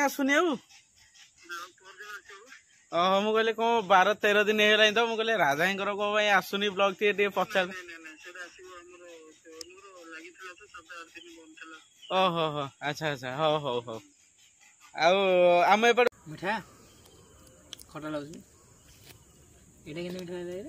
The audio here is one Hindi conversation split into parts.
आसुनी आउ ओह मु कहले को 12-13 दिन हेला तो मु कहले राजा को भाई आसुनी ब्लॉग टे पचार ओहो हो अच्छा अच्छा हो हो हो आम एपट मिठा खटा लगुच एटा केन मिठा रे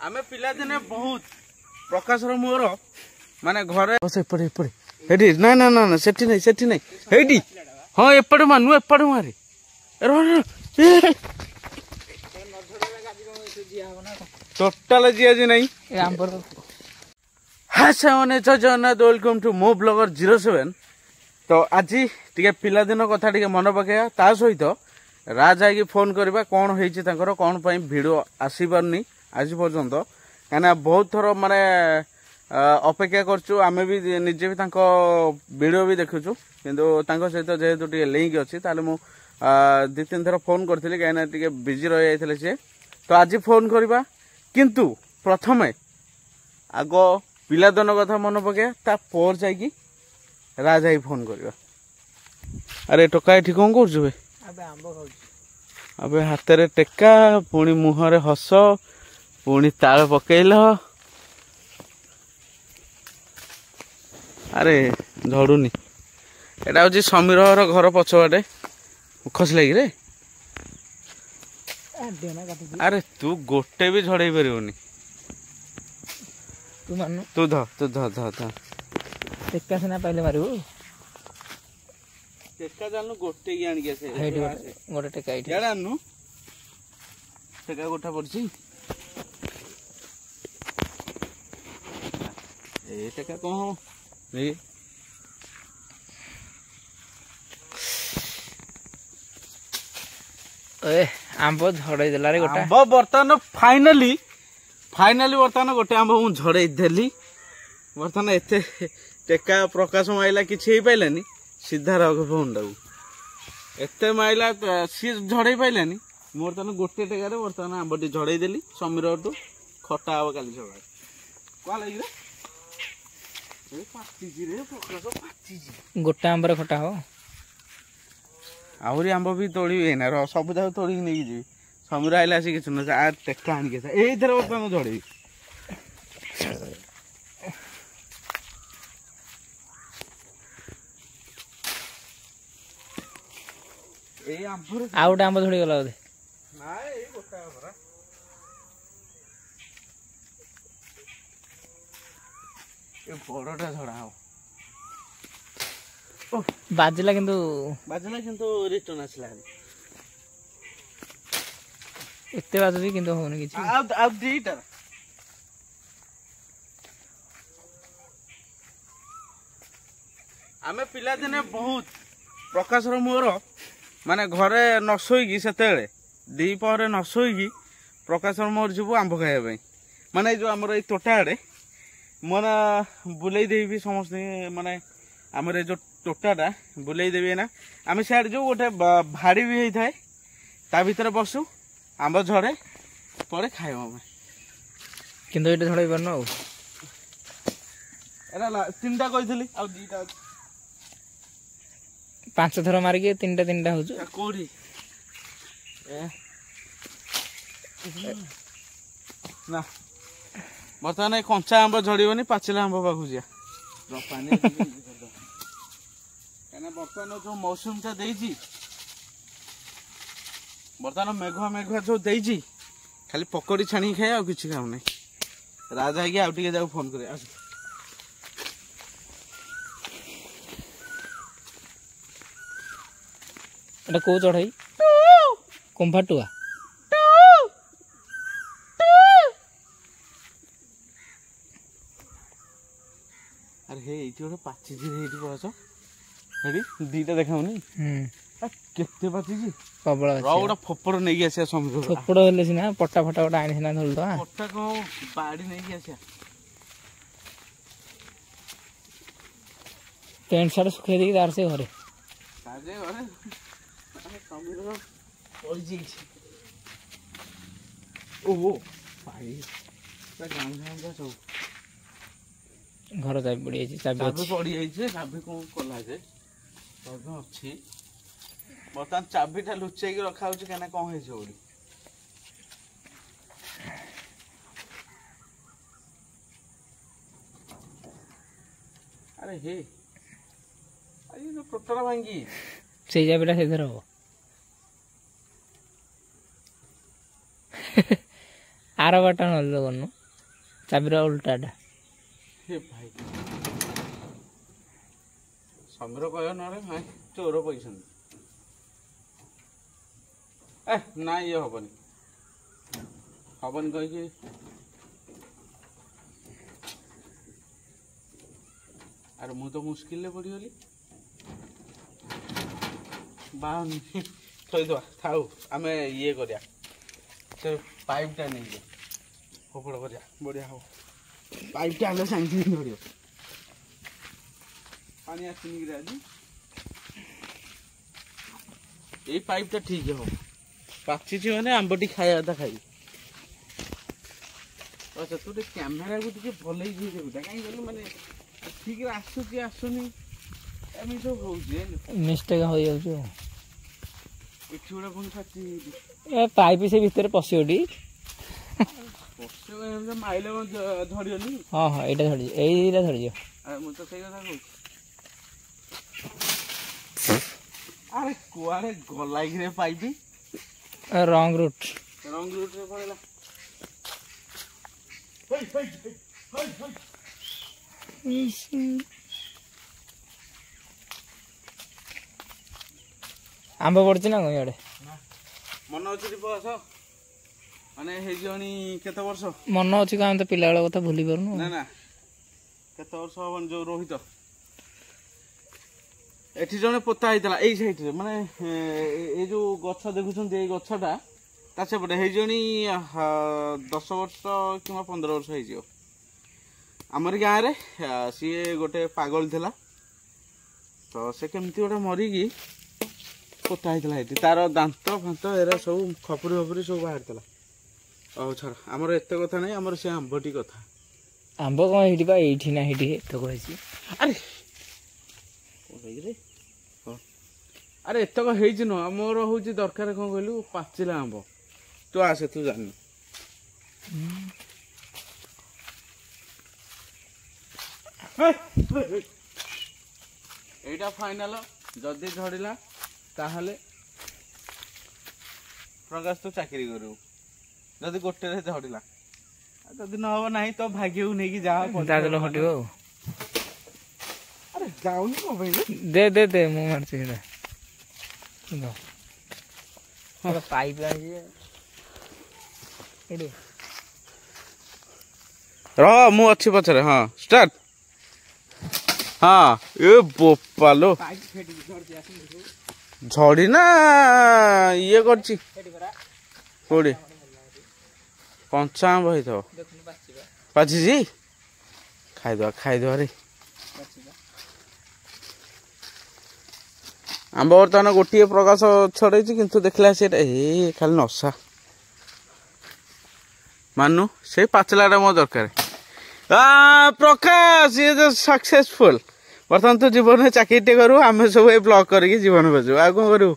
आमे पिला दिने बहुत प्रकाशर मोर माने घरे बसे पड़े पड़े हेडी ना ना ना सेठी नहीं हेडी हां एपड़ मानु एपड़ मारे रो टोटल जी आज नहीं हाय सामने जगन्नाथ वेलकम टू मो ब्लॉगर 07 तो आज टिके पिला दिन कथा टिके मन पकेया ता सहित राजा की फोन करबा कोन होईची तांकर कोन पई वीडियो आसी परनी आज पर्यंत कहीं बहुत थर माने अपेक्षा करचु आमे भी निजे भी तांको वीडियो भी देखुचु किंतु तांको सहित जेहेतु टिके लिंक अछि ताले मु 2-3 थर फोन करथिली कहीं टिके बिजी रह जाइथिले से तो आज फोन करबा किंतु प्रथमे आगो पिलादन कथा मन पके ता पर जाई राजा ही फोन करबा अरे टोका एठी कोन करछु बे अबे आंबो खाउ अबे हाथ रे टेका पुणी मुहरे हस पुणी ताल पकेल अरे झड़ुनी एटा हूँ समीर घर पछवाटे खस लगी रे अरे तू गोटे भी झड़े पारनी तू ध तू ध ध ध टेका सिना पाइले मारू टेका जानू गोटे की आनी के गोटे टेका एठी यार आनु टेका गोटा पड़छि ए टेका कहो ए ए आंबो झड़ै देला रे गोटा आंबो बर्तन फाइनली बर्तन गोटे आंबो मु झड़ै देली बर्तन एते टेका प्रकाश माइला किछि हे पाइलानी सीधा रघु डाकू एते माइला सी झड़े पाइलानी मोर तन गोटे टेकार बर्तमान आंबटी झड़े देली समीर खटा हम काली सका लगे गोटे आंबर खटा हो आहरी आंब भी तोड़ी ना सब जाक तोड़ नहीं जी समीर आइला आसी कि टेका आनिक एथर बर्तमान झड़े आउट आंब झड़ी गला बोधे बड़टा झड़ा हो बाजिला किंतु रिटर्न आसला एते बाजुची किंतु होनी किछि आ दीटा आमे पिला दिने बहुत प्रकाशर मोर माने घरे न शोईकी सेतेबेले दीपहरे न शोईकी प्रकाशर मोर जीवु आंब खाइबा माने जो हमर ए तोटा आडे मन बुलाई देबी समस्त माने हमर जो तोटाटा बुलाई देबी ना आमे सियाड जो गोटे भाड़ी भी होई थाए ता भीतर बसु आंब झड़े परे खाइबा हम किंतु एटा झड़ै परनो एरा तीनटा कहिथली आ दीटा 5 थर मार के तीनटा हो कोड़ी ना बर्तमान कंचा आंब झड़बनी पाचिला आंब पाखु जा बर्तमान जो मौसम टा बर्तमान मेघुआ जो खाली पकड़ी छाणी खाए आ किसी खाऊ ना राजा है आउ टे फोन कर को चढ़ाई कुंभाटुआ अरे हे एठी गोटे पाची जी हेठी बस हेडी दीटा देखाउनी केते पाची जी प्रबल अछि रौडा फपड़ नै गि आसे समुद्र फपड़ होले सिना पट्टा फटा गोटा आनि सिना धल तो पट्टा को बाड़ी नै गि आसे पेंट शर्ट सुखे दी तार से घरे समीर पड़ी ଓହୋ ଭାଇ ଗାଁ ସବୁ ଘର ଚାବି ପଡ଼ିଯାଇଛି। ଚାବି ଚାବି ଅଛି। ପଡ଼ିଯାଇଛି। ଚାବି କ'ଣ କଲା ଯେ ଚାବି ଅଛି। ବର୍ତ୍ତମାନ ଚାବିଟା ଲୁଚେଇକି ରଖା ହଉଛି କାହିଁକିନା କ'ଣ ହେଇଛି ବୋଲି। ଆରେ ହେ ଆରେ ଟୋଟାଲ ଭାଙ୍ଗି ସେଇ ଚାବିଟା ସେଇଥିରେ ହବ। ଆର ବାଟା ନହେଲେ କରୁନୁ ଚାବିର ଉଲ୍ଟାଟା। ହେ ଭାଇ ସମୀର କହିବ ନହେଲେ ଭାଇ ଚୋର କହିଛନ୍ତି। ନା ଇଏ ହବନି କହିକି ଆରେ ମୁଁ ତ ମୁସ୍କିଲରେ ପଡ଼ିଗଲି। ବାହାନି ଥୋଇଦବା ଥାଉ ଆମେ ଇଏ କରିବା ସେ ପାଇପ୍ଟା ନେଇଯିବା ଫୋପଡ଼ କରିବା ବଢ଼ିଆ ହବ। ପାଇପ୍ଟା ଆଣିଲେ ସାଙ୍ଗେ ସାଙ୍ଗେ ଧରିବ। ପାଣି ଆସିନି କିରେ ଆଜି। ଏଇ ପାଇପ୍ଟା ଠିକ୍ ହବ। ପାଚିଛି ମାନେ ଆମ୍ବଟି ଖାଇବା କଥା ଖାଇବି। ଆଚ୍ଛା ତୁ ଟିକେ କ୍ୟାମେରାକୁ ଟିକେ ଭଲେଇ ଦେଇଦେ ଗୋଟା କାହିଁକି କହିଲୁ ମାନେ ଠିକରେ ଆସୁଛି ଆସୁନି ଏମିତି ସବୁ ହଉଛି। ମିଷ୍ଟେକ୍ ହୋଇଯାଉଛି ଆଉ। ଏଠି ଗୋଟେ ପୁଣି ଫାଟି ଏ ପାଇପ୍ ସେ ଭିତରେ ପଶିବଟି। ମାଇଲେ ଧରିବନି। ହଁ ହଁ ଏଇଟା ଧରିଯିବ ଏଇଟା ଧରିଯିବ। ମୁଁ ତ ସେଇ କଥା କହୁଛି। ଆରେ କୁଆଡେ ଗଲା କି ପାଇପ୍ ରଙ୍ଗ ରୁଟ୍ ରେ ପଳେଇଲା। ଆମ୍ବ ପଡୁଛି ନା କଣ ଇଆଡେ? ମନେ ଅଛି ବସ ମାନେ ହେଇଯିବଣି କେତେ ବର୍ଷ? ମନ ଅଛି କଣ? ଆମେ ତ ପିଲାବେଳ କଥା ଭୁଲି ପାରୁନୁ। ନା ନା କେତେ ବର୍ଷ ହବନି ଯୋଉ ରୋହିତ ଏଠି ଜଣେ ପୋତା ହେଇଥିଲା ଏଇ ସାଇଡରେ ମାନେ ଏଇ ଯୋଉ ଗଛ ଦେଖୁଛନ୍ତି ଏଇ ଗଛଟା ତା ସେପଟେ ହେଇଯିବଣି 10 ବର୍ଷ କିମ୍ବା 15 ବର୍ଷ ହେଇଯିବ। ଆମରି ଗାଁରେ ସିଏ ଗୋଟେ ପାଗଳ ଥିଲା ତ ସେ କେମିତି ଗୋଟେ ମରିକି ପୋତା ହେଇଥିଲା ଏଠି। ତାର ଦାନ୍ତ ଫାନ୍ତ ଏରା ସବୁ ଖପୁରି ଫପୁରି ସବୁ ବାହାରିଥିଲା। ହଉ ଛାଡ଼ ଆମର ଏତେ କଥା ନାହିଁ। ଆମର ସେ ଆମ୍ବଟି କଥା। ଆମ୍ବ କଣ ଏଇଠି ବା ଏଇଠି ନା ଏଇଠି ଏତେ କହିଛି। ଆରେ ଆରେ ଏତକ ହେଇଛି ନୁହଁ ମୋର ହଉଛି ଦରକାର କଣ କହିଲୁ ପାଚିଲା ଆମ୍ବ। ତୁ ଆସେ ତୁ ଜାଣିନୁ। এইটা ফাইনাল যদি ঝড়িলা তাহলে প্রকাশ তো চাকরি করবু যদি গোটে ঝড়িলা যদি নহব ନାହିଁ ତ ଭାଗ୍ୟକୁ ନେଇକି ଯାହା ଦାଦଲ ହଟିବ ଆଉ। ଆରେ ଯାଉନି କଣ ପାଇଁ ଦେ ମୁଁ ମାରୁଛି ସେଇଟା। ପାଇପ୍ ଆଣିଛି ରହ ମୁଁ ଅଛି ପଛରେ। ହଁ ଷ୍ଟାର୍ଟ। ହଁ ଏ ବୋପାଲୋ ଝଡି ନା ଇଏ କରିଛି କୋଉଠି କଞ୍ଚା ଆମ୍ବ ହେଇଥିବ। ପାଚିଛି ଖାଇଦବା ରେ। ଆମ୍ବ ବର୍ତ୍ତମାନ ଗୋଟିଏ ପ୍ରକାଶ ଛଡେଇଛି କିନ୍ତୁ ଦେଖିଲା ସେଟା ଖାଲି ନଶା ମାନୁ ସେଇ ପାଚିଲାଟା ମୋ ଦରକାର। ପ୍ରକାଶ ଇଏ ଯୋଉ ସକ୍ସେସଫୁଲ ବର୍ତ୍ତମାନ ତୁ ଜୀବନରେ ଚାକିରିଟେ କରୁ ଆମେ ସବୁ ଏଇ ବ୍ଲଗ କରିକି ଜୀବନ ବସିବୁ। ଆଉ କଣ କରିବୁ?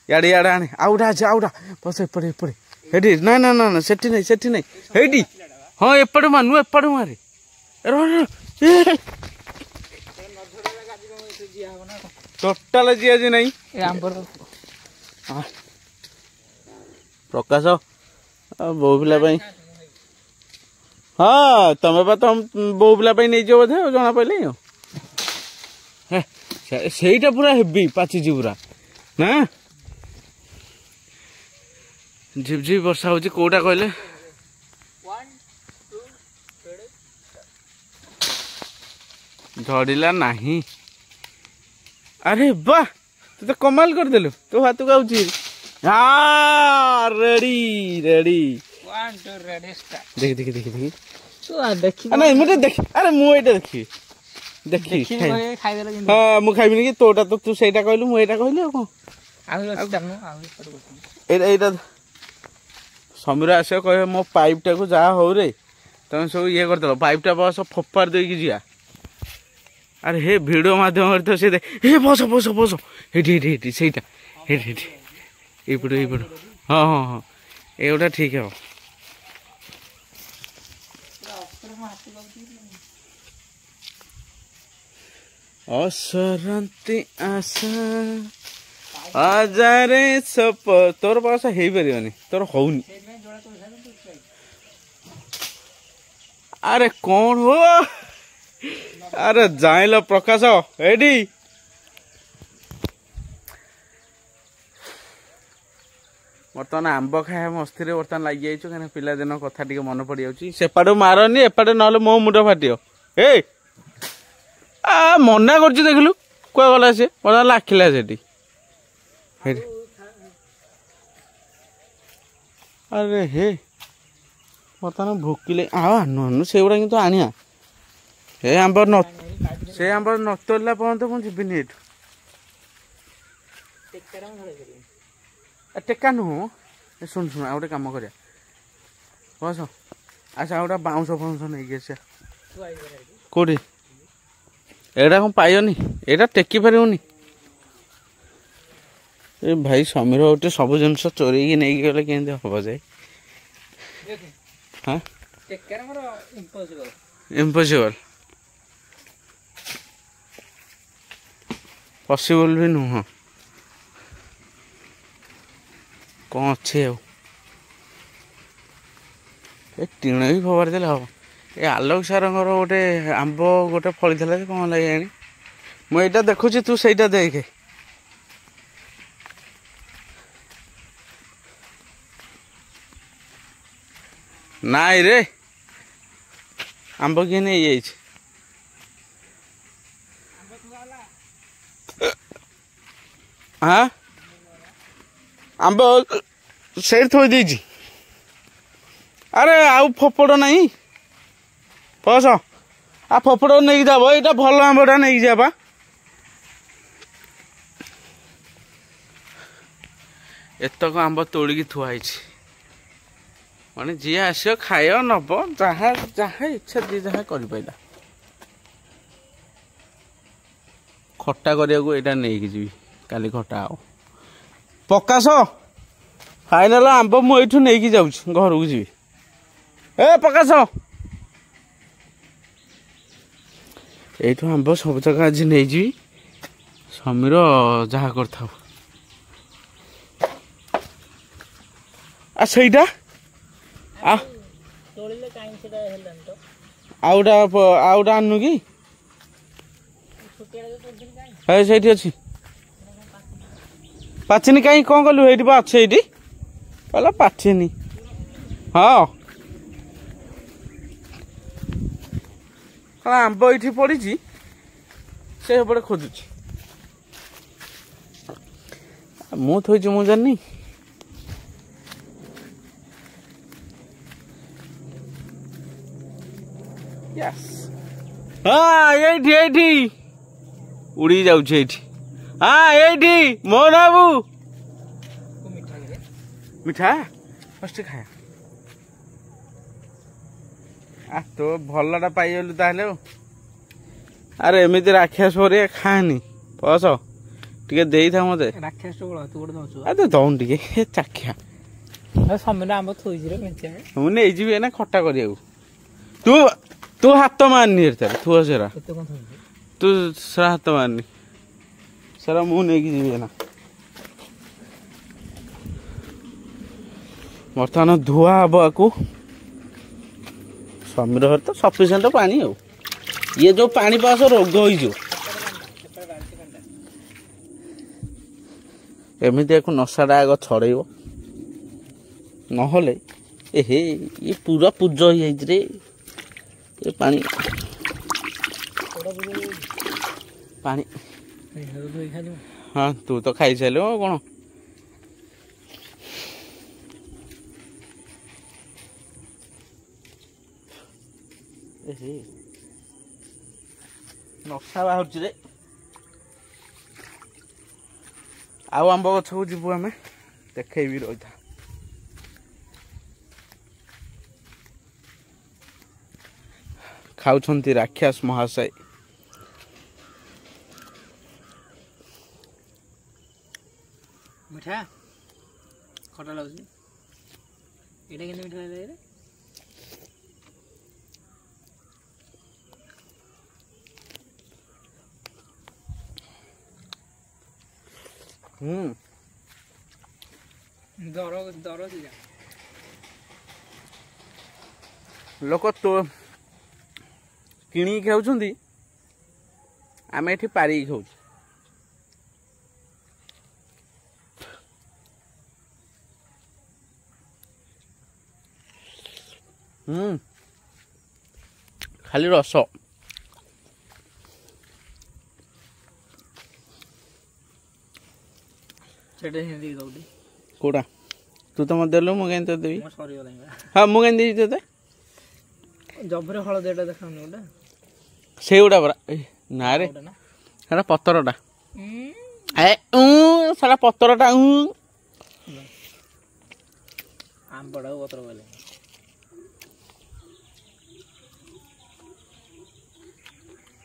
ଇଆଡେ ଆଣେ ଆଉଟା ଅଛି ଆଉଟା ବସ ଏପଟେ ସେଠି ନା ସେଠି ନାଇଁ ହେଇଠି। ହଁ ଏପଟେ ମାନୁ ଏପଟେ ମାରେ ଟୋଟାଲ ଜିଆଜି ନାହିଁ ପ୍ରକାଶ ବୋଉ ପିଲା ପାଇଁ। ହଁ ତମେ ବା ତମ ବୋଉ ପିଲା ପାଇଁ ନେଇଯିବ ବୋଧେ ଆଉ ଜଣା ପଇଲାଇଁ ଆଉ। ସେଇଟା ପୁରା ହେଭି ପାଚିଛି ପୁରା ନା। ଝିପଝିପି ବର୍ଷା ହଉଛି। କୋଉଟା କହିଲେ ଝଡ଼ିଲା ନାହିଁ। ଆରେ ବା ତୁ ତ କମାଲ କରିଦେଲୁ। ତୋ ହାତକୁ ଆଉଛି ରେଡି ଦେଖି ନାଇଁ ମୁଁ ଦେଖି ଆରେ ମୁଁ ଏଇଟା ଦେଖିବି ହଁ ମୁଁ ଖାଇବିନି କି ତୋଟା ତ ତୁ ସେଇଟା କହିଲୁ ମୁଁ ଏଇଟା କହିଲି ଆଉ କଣ। ଏଇଟା समीर आसो कहे मो पाइपटा को जहाँ हो रे तुम सब ये करदेल पाइपटा बस फोपार देकी जा अरे हे भिडियो मध्यम तो सी हे बस बस बस हेठी सहीटा हेठी एपट हाँ हाँ हाँ एगोटा ठीक है असरती आशा आजारे सप तोर पास हो पारे तोर होनी अरे कौन हो अरे जाइल प्रकाश एडी बर्तमान आंब खाया मस्ती बर्तमान लग जाइए कहीं पिलादिन कथा टे मन पड़ जापे मारनी एपटे ना मो मुंड फाटी ए मना कर देखलु क्या गला सी बर्तमान लाखिला से अरे हे बर्तमान भोकिले आनु से गुड़ा कि आनिया हे आंब न से आंब न तोड़ला पर्यंत मुझे जीवन टेका नुह शुण शुण आ गए कम कर बस अच्छा गोटे बाउंश फाउंश नहीं आस कौटी एटा कौन पाइनि एटा टेकी पारनी ए भाई समीर गोटे सब जिन चोरी नहीं गले केमती हम जाए हाँ इम्पॉसिबल पॉसिबल भी नुह कौन अच्छे टीण भी फबार देले हम ये आलोक सार गोटे आंब गोटे फली था कौन लगे मुझे देखुची तू सहीटा देखे नाई रे आंब किए नहीं जाइए हाँ आंब से थोड़ी देजी अरे आउ फोपड़ नहीं बस आ फोपड़ नहीं जाब यहाँ भल आंबटा नहीं जाबा एतक आंब तोड़िकी थुआई माने जी आस खाय नब जहाँ जहाँ इच्छा जी जहाँ कर खट्टा करने यहाँ नहीं जी काली खट्टा आओ प्रकाश फाइनाल आंब मुझे नहीं जाऊँ घर को जी ए प्रकाश यू आंब सब जगह आज नहीं जी समीर जहाँ कर सहीटा आउटा आनु कि से अच्छी पाचिनी कहीं कौन कलु ये अच्छे ये कहला पाचिनी हाँ आंब ये पड़ी से बड़े खोजुची मु थोड़ी मु जानी हाँ ये उड़ी जाऊ हाँ ये मोहन बाबू मिठा फर्स्ट खाया आ तो भलटा पाइगलु ताहले अरे एमती राक्षस पर खानी बस टे दे था मत दौन टे चाखिया समीर आंब थोड़ी मुझे नहीं जी ना खट्टा कर तू तू हाथ मारनी तू सेरा तू सरा हाथ मारनी सरा मु नहीं जी ना बर्तमान धुआ हम आपको समीर तो सफिसीयंट पानी हो ये जो पानी पास रोग हो एमती एक नशाटा आग छड़ेब नहले एहे ये पूरा पूज हो रे ये पानी पानी हाँ तू तो खाई सारे कौन नशा बाहर रे आउ आंब गछ को जीवु आम देखे भी रही था खाउछन्ती राक्षस महाशय। मिठा खटा लाଗୁଛି ଏଇଟା କେମିତି ମିଠା ଲାଗିଲା ରେ? दर लोक तो किणी खाउछन्ती आमे एठी पारी खाउछ। खाली रस ସେଟା ହିନ୍ଦୀ ଦଉଡ଼ି कोड़ा तू तो मत देलु मु केन देबी ମୋ ସରି ଗଲା हां मु केन देबी तते जबरे हळदेटा देखाउनी ओटा सेउडा बरा ना रे सारा पत्तरटा ए सारा पत्तरटा आंबडा पत्र बोले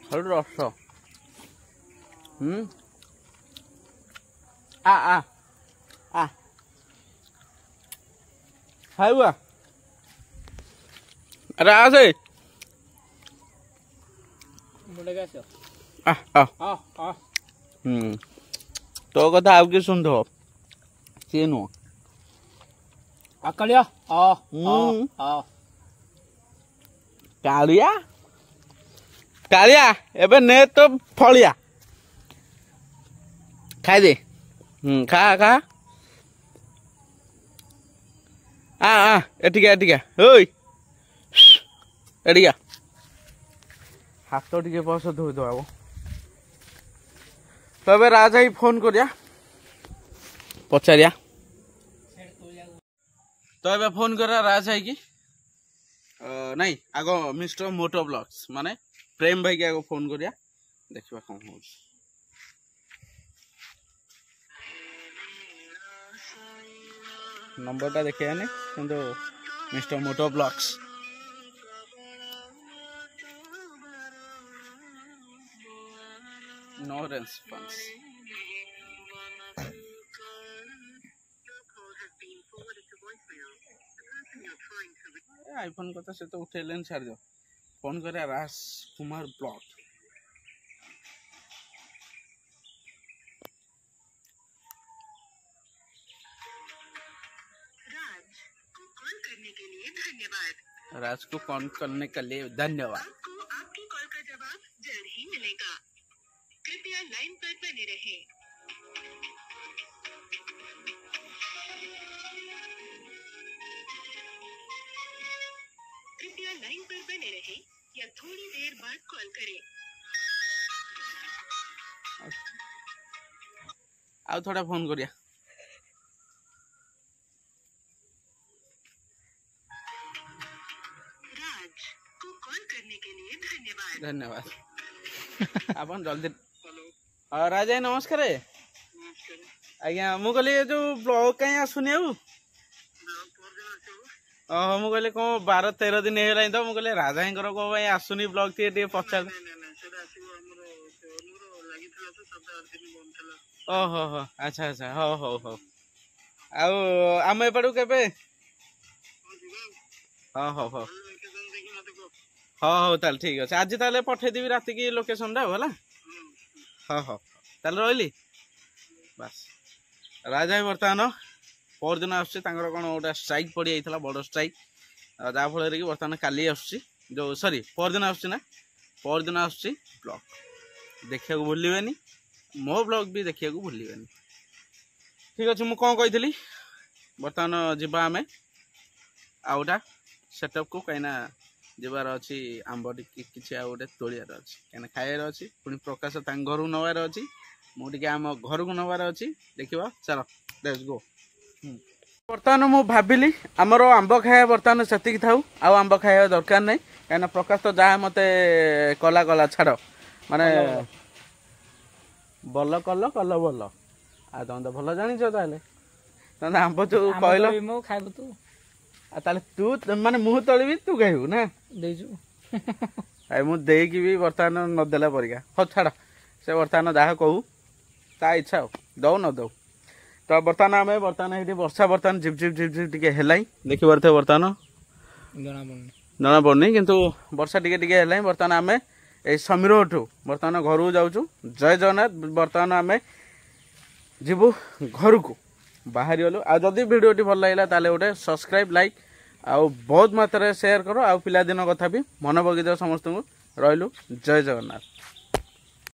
खाली रस आ आ आ खाइबा अरे आ से मुंडे गाछ आ आ आ तो कथा आउ के सुन दो से नु अकलिया आ कालिया कालिया एबे ने तो फलिया खाइ दे खा खा आ एटिका ओइ एटिका हाथ टिके बस धोई दो तबे राजा ही फोन करिया पचारिया तो ए फोन करा राजा की नहीं आगो मिस्टर मोटो ब्लॉग्स माने प्रेम भाई के आगो फोन करिया देखिबा कौन हो नंबरटा देखिया ने किंतु मिस्टर मोटो ब्लॉग्स नो रेस्पॉन्स आईफोन कथा से तो उठेलेन छाड़ दो फोन करे राज कुमार ब्लॉग राज को कॉल करने के लिए धन्यवाद। आपको आपकी कॉल का जवाब जल्द ही मिलेगा, कृपया लाइन पर बने रहें। कृपया लाइन पर बने रहें या थोड़ी देर बाद कॉल करें। आओ थोड़ा फोन करिया धन्यवाद आपन जल्दी राजा नमस्कार आज्ञा मु कहली जो ब्लॉग कहीं आसुनी आउ मु कहली कौन 12-13 दिन है तो मु कहली राजा कौन आसुनी ब्लॉग टे पचार ओहो हो अच्छा अच्छा हो हो हो आम एपटू के हाँ हो हो हाँ हो ताल ठीक अच्छे आज ताले पठेदेवी राति की लोकेशन टा है हाँ हाँ ताल रही बस राजा बर्तमान पर दिन आस कौन गोटे स्ट्राइक पड़ जाता बड़ स्ट्राइक जहाँ फल कि बर्तमान काली जो सॉरी पर दिन आसना पर दिन आस ब्लॉग देखा भूलें मो ब्लॉग भी देखा भूलें ठीक अच्छे मुझे कौन कही बर्तमान जीवा आम आउटा सेटअप को कहीं जबार अच्छी आंब किसी आ गए तोड़ार अच्छी कहीं खाइबार अच्छी पुणी प्रकाश घर को नवार अच्छी मुझे आम घर को नवार अच्छी देखा चलो लेट्स गो बर्तमान मु भाविली आमर आंब खाया बर्तमान से था आंब खाया दरकार नहीं कहीं प्रकाश तो जहाँ मत कला कला छाड़ माने बल कल कल बल आ तुम तो भल जान तुम आंब जो कहल खाइबु तू ताले तू माने मुह तळबी तू कहू ना देजु ମୁଁ ଦେଇକି ବି ବର୍ତ୍ତମାନ ନଦେଲା ପରିକା। ହଉ ଛାଡ଼, ସେ ବର୍ତ୍ତମାନ ଯାହା କହୁ ତା ଇଚ୍ଛା ଆଉ, ଦଉ ନ ଦଉ। ତ ବର୍ତ୍ତମାନ ଆମେ ଏଇଠି ବର୍ଷା ବର୍ତ୍ତମାନ ଝିପ୍ ଝିପ୍ ଟିକେ ହେଲାଇଁ, ଦେଖିପାରୁଥିବେ ବର୍ତ୍ତମାନ ଜଣାପଡ଼ୁନି, କିନ୍ତୁ ବର୍ଷା ଟିକେ ହେଲାଇଁ। ବର୍ତ୍ତମାନ ଆମେ ଏଇ ସମୀରଠୁ ବର୍ତ୍ତମାନ ଘରକୁ ଯାଉଛୁ। ଜୟ ଜଗନ୍ନାଥ। ବର୍ତ୍ତମାନ ଆମେ ଯିବୁ ଘରକୁ, ବାହାରିଗଲୁ। ଆଉ ଯଦି ଭିଡ଼ିଓଟି ଭଲ ଲାଗିଲା ତାହେଲେ ଗୋଟେ ସବସ୍କ୍ରାଇବ୍, ଲାଇକ୍ ଆଉ ବହୁତ ମାତ୍ରାରେ ସେୟାର କର। ଆଉ ପିଲାଦିନ କଥା ବି ମନେ ପକେଇଦିଅ ସମସ୍ତଙ୍କୁ। ରହିଲୁ, ଜୟ ଜଗନ୍ନାଥ।